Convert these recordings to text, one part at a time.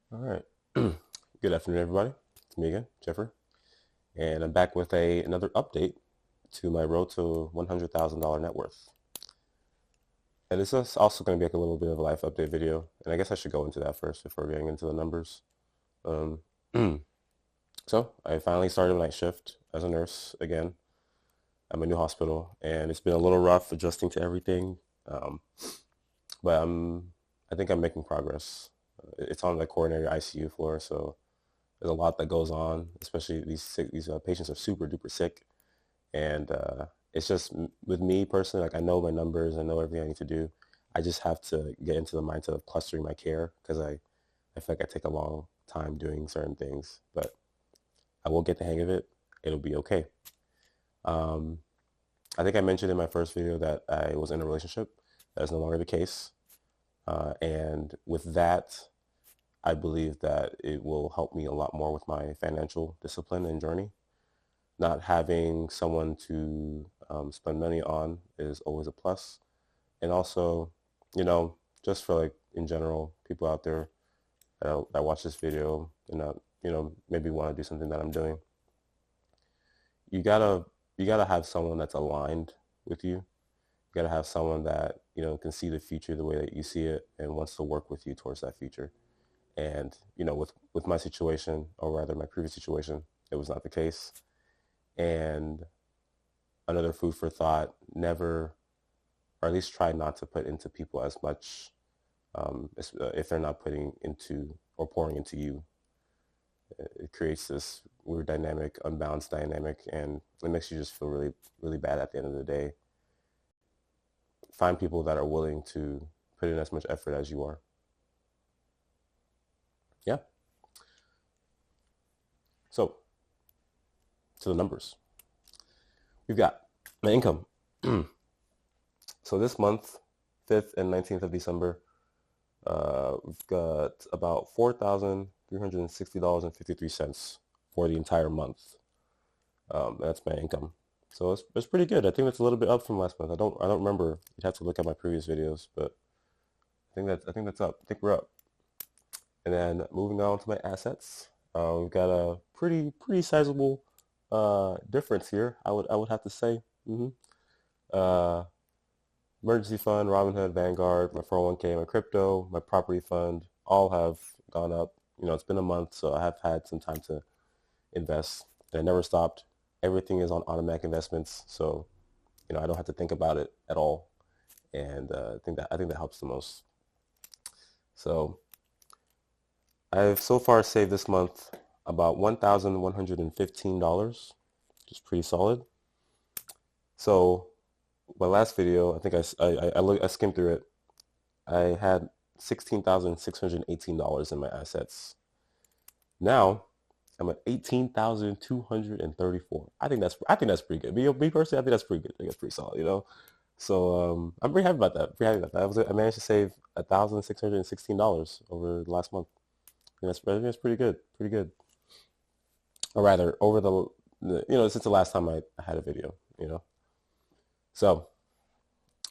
All right. Good afternoon, everybody. It's me again, Jeffrey, and I'm back with another update to my road to $100,000 net worth. And this is also going to be like a little bit of a life update video, and I guess I should go into that first before getting into the numbers. Um, so I finally started night shift as a nurse again at my new hospital, and it's been a little rough adjusting to everything, um, but I think I'm making progress. It's on the coronary ICU floor, so there's a lot that goes on, especially these patients are super duper sick, and it's just with me personally, like I know my numbers, I know everything I need to do. I just have to get into the mindset of clustering my care because I feel like I take a long time doing certain things, but I will get the hang of it. It'll be okay. Um, I think I mentioned in my first video that I was in a relationship. That is no longer the case, and with that, I believe that it will help me a lot more with my financial discipline and journey. Not having someone to spend money on is always a plus. And also, you know, just for like in general, people out there that watch this video and maybe want to do something that I'm doing, you gotta you gotta have someone that's aligned with you. You gotta have someone that can see the future the way that you see it and wants to work with you towards that future. And with my situation, or rather my previous situation, it was not the case. And another food for thought: never, or at least try not to put into people as much if they're not putting into or pouring into you. It creates this weird dynamic, unbalanced dynamic, and it makes you just feel really, really bad at the end of the day. Find people that are willing to put in as much effort as you are. Yeah. So, to the numbers. We've got my income. So this month, 5th and 19th of December, we've got about $4,360.53 for the entire month. That's my income. So it's pretty good. I think that's a little bit up from last month. I don't remember. You'd have to look at my previous videos, but I think that's up. I think we're up. And then moving on to my assets, we've got a pretty sizable difference here. I would have to say. Uh, Emergency fund, Robinhood, Vanguard, my 401k, my crypto, my property fund, all have gone up. It's been a month, so I have had some time to invest. And I never stopped. Everything is on automatic investments, so I don't have to think about it at all. And I think that helps the most. So I've so far saved this month about $1,115, which is pretty solid. So my last video, I think I skimmed through it. I had $16,618 in my assets. Now I'm at 18,234. I think that's pretty good. Me personally, I think that's pretty good. I think that's pretty solid. So I'm pretty happy about that. Pretty happy about that. I managed to save $1,616 over the last month. I think that's pretty good. Pretty good. Or rather, over since the last time I had a video. So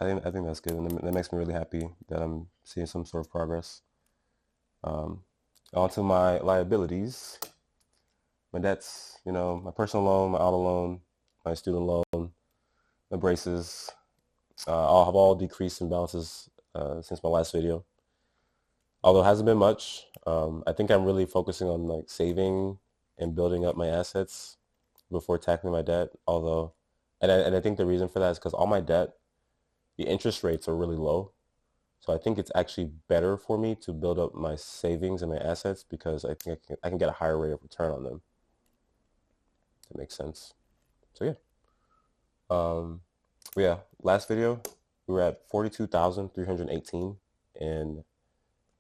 I think that's good, and that makes me really happy that I'm seeing some sort of progress. Um, On to my liabilities, my debts. My personal loan, my auto loan, my student loan, my braces. All have all decreased in balances since my last video. Although it hasn't been much, I think I'm really focusing on like saving and building up my assets before tackling my debt. And I think the reason for that is because all my debt, the interest rates are really low. So I think it's actually better for me to build up my savings and my assets because I think I can get a higher rate of return on them. That makes sense. So yeah. Um, yeah, last video we were at 42,318 in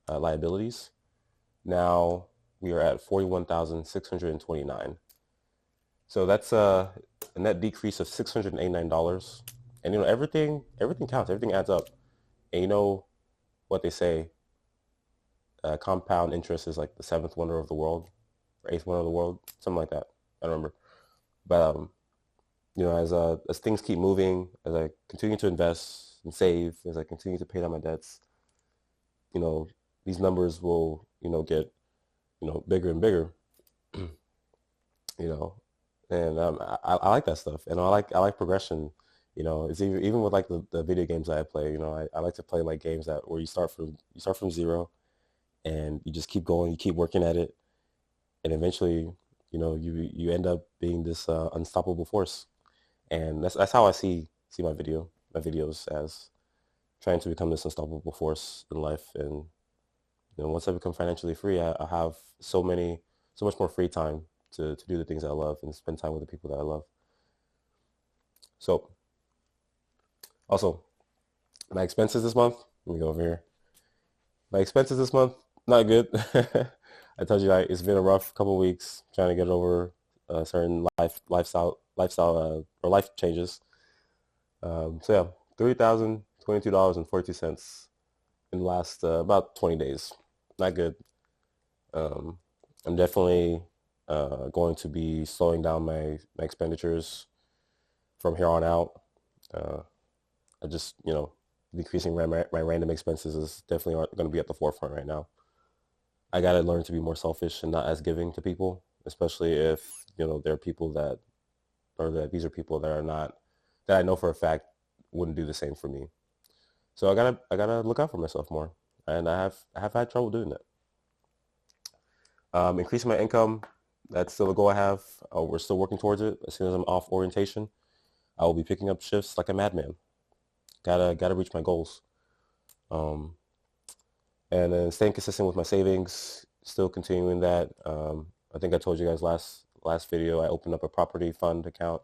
liabilities. Now we are at 41,629. So that's a net decrease of $689. And everything counts. Everything adds up. And you know what they say, compound interest is like the seventh wonder of the world, or eighth wonder of the world, something like that. I don't remember. But as things keep moving, as I continue to invest and save, as I continue to pay down my debts, you know, these numbers will get bigger and bigger, you know, and I like that stuff, and I like progression. It's even with like the video games that I play. I like to play like games that where you start from zero, and you just keep going, you keep working at it, and eventually, you end up being this unstoppable force. And that's how I see my videos as trying to become this unstoppable force in life. And once I become financially free, I have so much more free time to do the things I love and spend time with the people that I love. So also, my expenses this month, let me go over here. My expenses this month, not good. I told you it's been a rough couple of weeks trying to get over certain or life changes. So yeah, $3,022.42 in the last about 20 days. Not good. Um, I'm definitely going to be slowing down my expenditures from here on out. I just, decreasing my random expenses is definitely going to be at the forefront right now. I got to learn to be more selfish and not as giving to people, especially if, there are people that these are people that are not, that I know for a fact wouldn't do the same for me. So I gotta look out for myself more, and I have had trouble doing that. Increasing my income, that's still a goal I have. We're still working towards it. As soon as I'm off orientation, I will be picking up shifts like a madman. Gotta reach my goals. Um, and then staying consistent with my savings, still continuing that. I think I told you guys last video, I opened up a property fund account,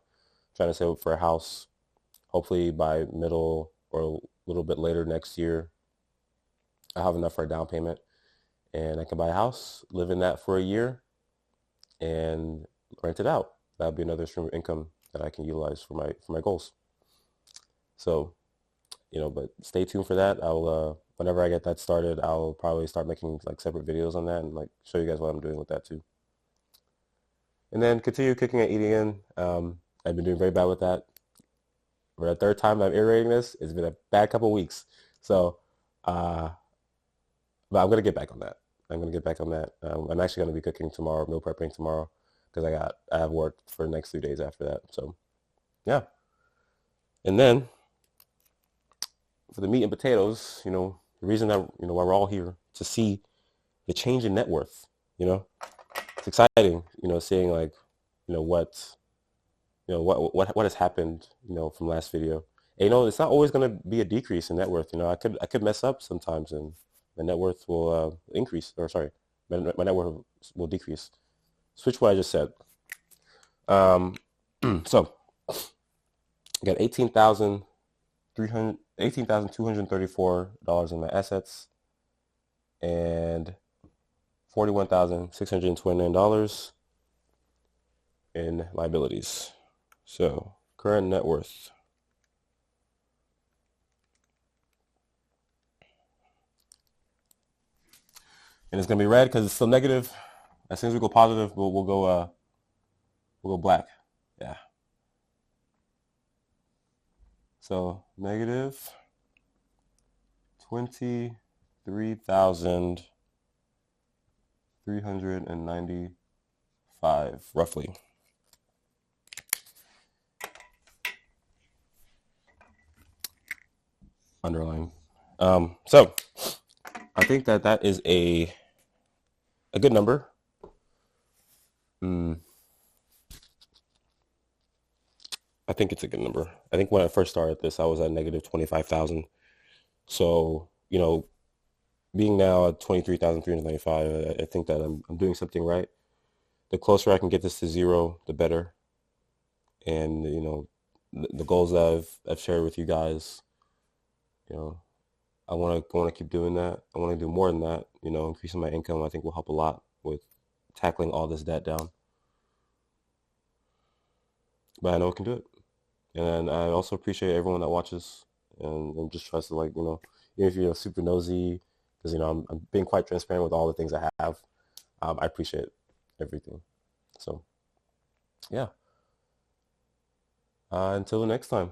trying to save up for a house. Hopefully by middle or a little bit later next year, I have enough for a down payment, and I can buy a house, live in that for a year, and rent it out. That'll be another stream of income that I can utilize for my goals. So, but stay tuned for that. I'll whenever I get that started, I'll probably start making like separate videos on that and like show you guys what I'm doing with that too. And then continue cooking and eating in. I've been doing very bad with that. For the third time I'm iterating this, it's been a bad couple of weeks. So, uh, but I'm gonna get back on that. I'm gonna get back on that. I'm actually gonna be cooking tomorrow, meal prepping tomorrow, because I have work for the next 2 days after that. So, yeah. And then for the meat and potatoes, the reason that why we're all here to see the change in net worth. It's exciting. Seeing like, what what has happened. From last video. And, it's not always going to be a decrease in net worth. I could mess up sometimes, and my net worth will increase. Or sorry, my net worth will decrease. Switch what I just said. So I got $18,234 in my assets and $41,629 in liabilities. So current net worth. And it's gonna be red because it's still negative. As soon as we go positive, we'll go black. Yeah. So negative 23,395 roughly. Underline. So I think that is a good number. I think it's a good number. I think when I first started this, I was at negative 25,000. So, being now at 23,395, I think that I'm doing something right. The closer I can get this to zero, the better. And, the goals that I've shared with you guys, I want to keep doing that. I want to do more than that. Increasing my income, I think will help a lot with tackling all this debt down. But I know I can do it. And I also appreciate everyone that watches and just tries to even if you're super nosy, because I'm being quite transparent with all the things I have. I appreciate everything. So, yeah. Until next time.